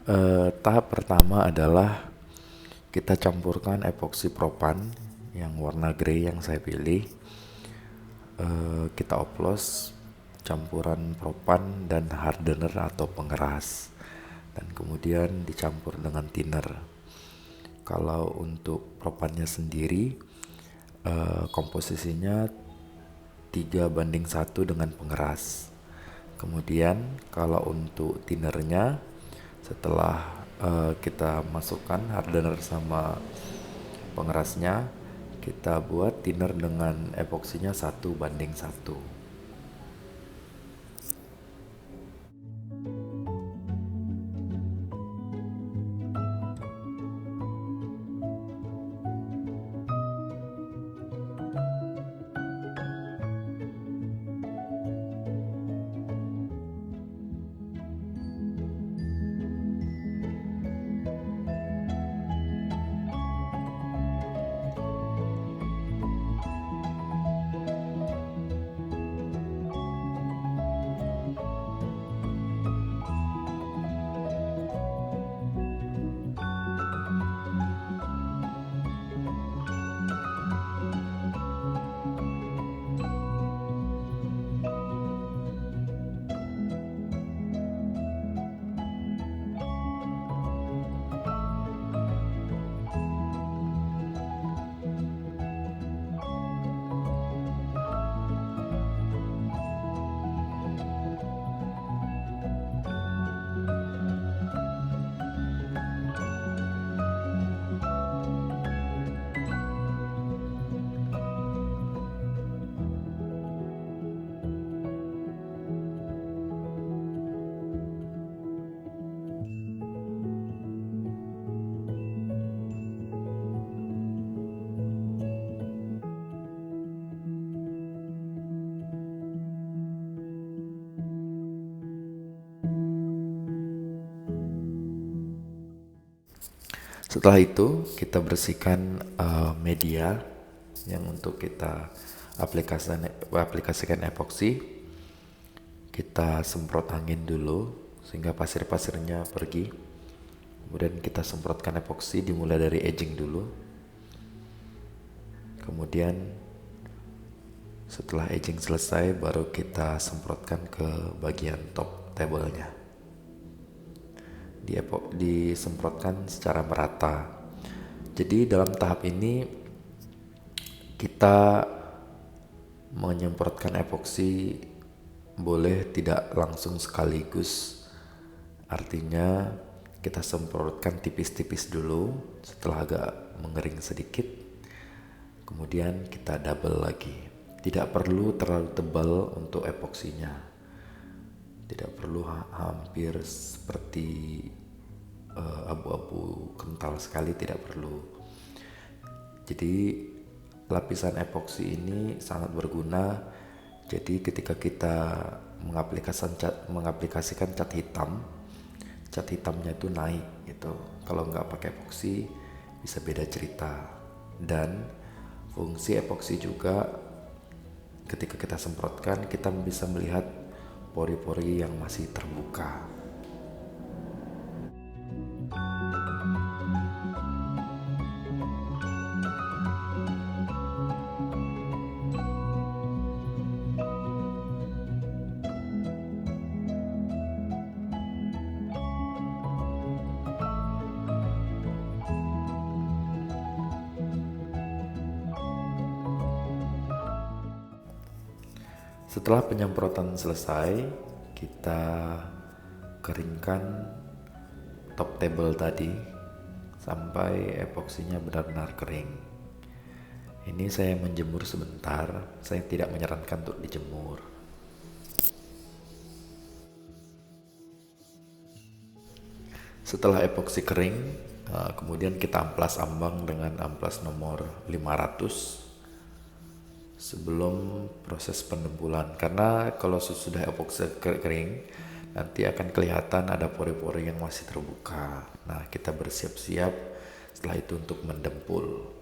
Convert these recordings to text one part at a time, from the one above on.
Tahap pertama adalah kita campurkan epoksi propan yang warna grey yang saya pilih. Kita oplos campuran propan dan hardener atau pengeras, dan kemudian dicampur dengan thinner. Kalau untuk propannya sendiri, komposisinya 3:1 dengan pengeras. Kemudian kalau untuk thinnernya, setelah kita masukkan hardener sama pengerasnya, kita buat thinner dengan epoksinya 1:1. Setelah itu kita bersihkan media yang untuk kita aplikasikan epoksi. Kita semprot angin dulu sehingga pasir-pasirnya pergi. Kemudian kita semprotkan epoksi, dimulai dari edging dulu. Kemudian setelah edging selesai, baru kita semprotkan ke bagian top tabelnya. Disemprotkan secara merata. Jadi dalam tahap ini kita menyemprotkan epoksi boleh tidak langsung sekaligus. Artinya kita semprotkan tipis-tipis dulu, setelah agak mengering sedikit, kemudian kita double lagi. Tidak perlu terlalu tebal untuk epoksinya, tidak perlu hampir seperti abu-abu kental sekali, tidak perlu. Jadi lapisan epoksi ini sangat berguna. Jadi ketika kita mengaplikasikan cat hitamnya itu naik gitu. Kalau nggak pakai epoksi bisa beda cerita. Dan fungsi epoksi juga, ketika kita semprotkan, kita bisa melihat pori-pori yang masih terbuka. Setelah penyemprotan selesai, kita keringkan top table tadi sampai epoksinya benar-benar kering. Ini saya menjemur sebentar, saya tidak menyarankan untuk dijemur. Setelah epoksi kering, kemudian kita amplas ambang dengan amplas nomor 500 sebelum proses pendempulan. Karena kalau sudah epoksi kering, nanti akan kelihatan ada pori-pori yang masih terbuka. Nah, kita bersiap-siap setelah itu untuk mendempul.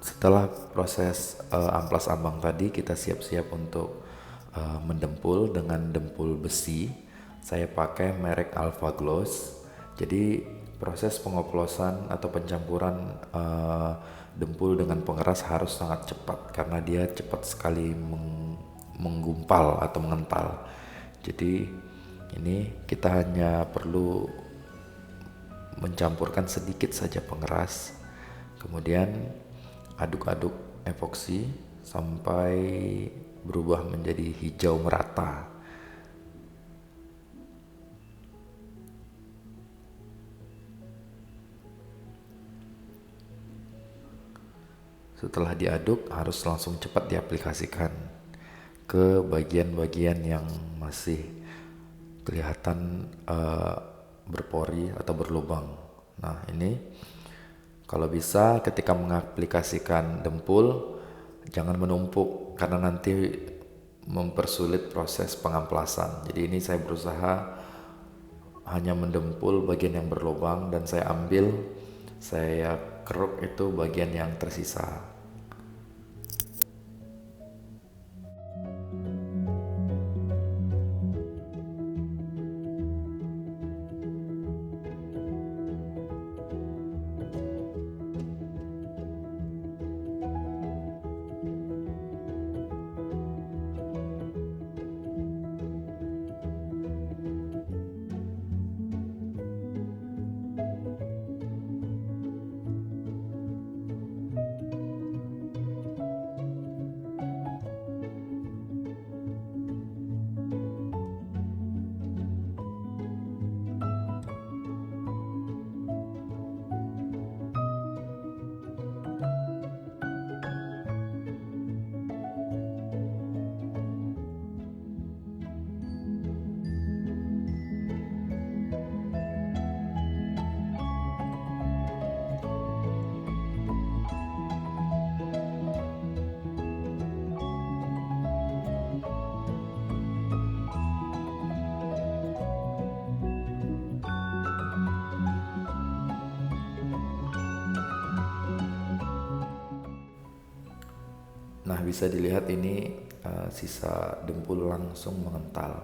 Setelah proses amplas ambang tadi, kita siap-siap untuk mendempul dengan dempul besi. Saya pakai merek Alpha Gloss. Jadi proses pengoplosan atau pencampuran dempul dengan pengeras harus sangat cepat karena dia cepat sekali menggumpal atau mengental. Jadi ini kita hanya perlu mencampurkan sedikit saja pengeras, kemudian aduk-aduk epoksi sampai berubah menjadi hijau merata. Setelah diaduk harus langsung cepat diaplikasikan ke bagian-bagian yang masih kelihatan berpori atau berlubang. Nah ini kalau bisa ketika mengaplikasikan dempul jangan menumpuk karena nanti mempersulit proses pengamplasan. Jadi ini saya berusaha hanya mendempul bagian yang berlubang dan saya keruk itu bagian yang tersisa. Nah bisa dilihat ini sisa dempul langsung mengental.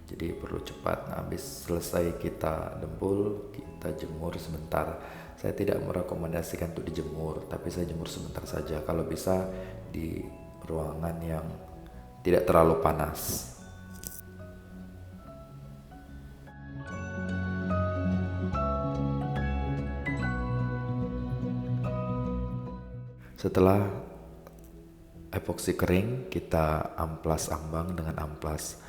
Jadi perlu cepat. Nah, habis selesai kita dempul, kita jemur sebentar. Saya tidak merekomendasikan untuk dijemur, tapi saya jemur sebentar saja. Kalau bisa di ruangan yang tidak terlalu panas. Setelah epoksi kering, kita amplas ambang dengan amplas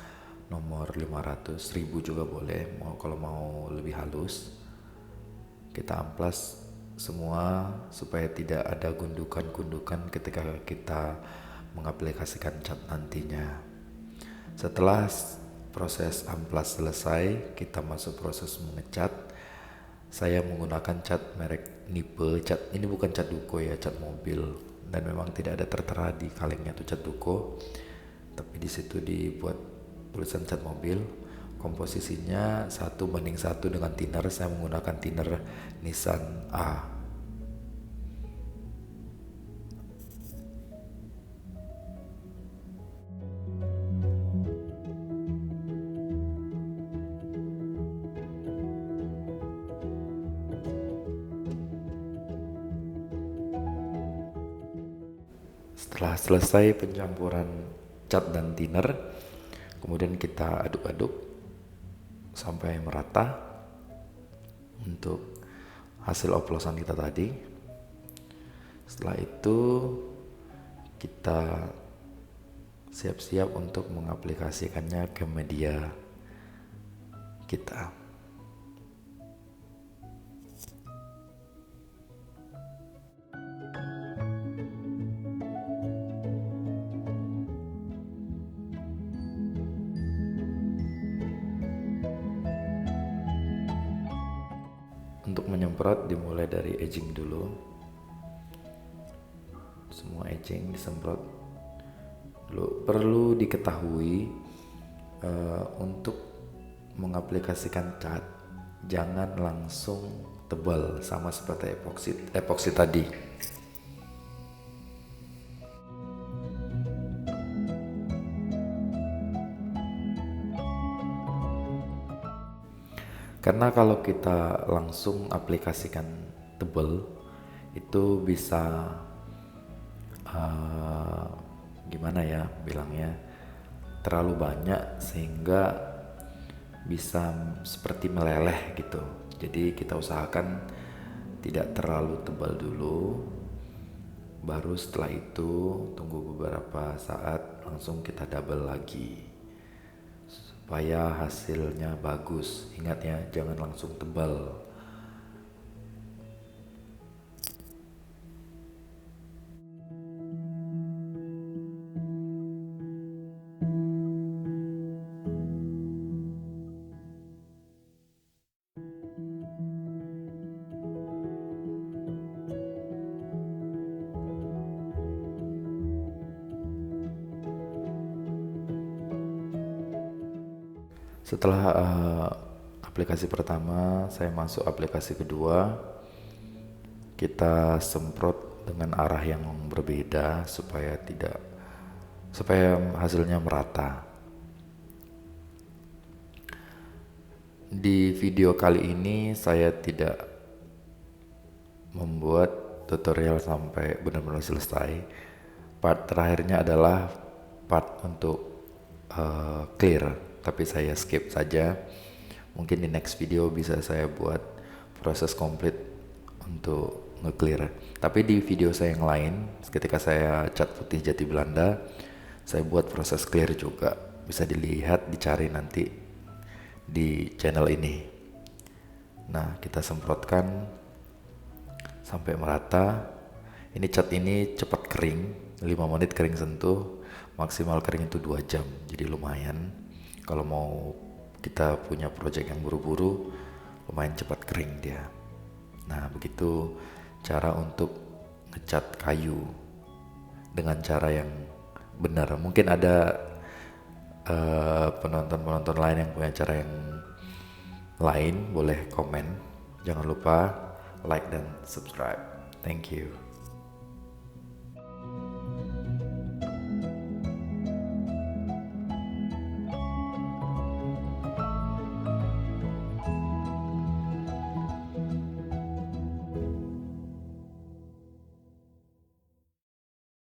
nomor 500, 1000 juga boleh, kalau mau lebih halus. Kita amplas semua supaya tidak ada gundukan-gundukan ketika kita mengaplikasikan cat nantinya. Setelah proses amplas selesai, kita masuk proses mengecat. Saya menggunakan cat merek Nipe. Cat ini bukan cat duko ya, cat mobil, dan memang tidak ada tertera di kalengnya itu cat duko, tapi di situ dibuat tulisan cat mobil. Komposisinya 1:1 dengan thinner. Saya menggunakan thinner Nissan A. Setelah selesai pencampuran cat dan thinner, kemudian kita aduk-aduk sampai merata untuk hasil oplosan kita tadi. Setelah itu kita siap-siap untuk mengaplikasikannya ke media kita. Untuk menyemprot dimulai dari edging dulu. Semua edging disemprot dulu. Perlu diketahui untuk mengaplikasikan cat jangan langsung tebal sama seperti epoksi tadi. Karena kalau kita langsung aplikasikan tebal itu bisa gimana ya bilangnya, terlalu banyak sehingga bisa seperti meleleh gitu. Jadi kita usahakan tidak terlalu tebal dulu, baru setelah itu tunggu beberapa saat langsung kita double lagi supaya hasilnya bagus. Ingat ya, jangan langsung tebal. Setelah aplikasi pertama, saya masuk aplikasi kedua. Kita semprot dengan arah yang berbeda supaya hasilnya merata. Di video kali ini saya tidak membuat tutorial sampai benar-benar selesai. Part terakhirnya adalah part untuk clear, tapi saya skip saja. Mungkin di next video bisa saya buat proses komplit untuk nge-clear. Tapi di video saya yang lain, ketika saya cat putih jati Belanda, saya buat proses clear juga. Bisa dilihat, dicari nanti di channel ini. Nah, kita semprotkan sampai merata. Ini cat ini cepat kering, 5 menit kering sentuh, maksimal kering itu 2 jam. Jadi lumayan kalau mau kita punya project yang buru-buru, lumayan cepat kering dia. Nah, begitu cara untuk ngecat kayu dengan cara yang benar. Mungkin ada penonton-penonton lain yang punya cara yang lain, boleh komen. Jangan lupa like dan subscribe. Thank you.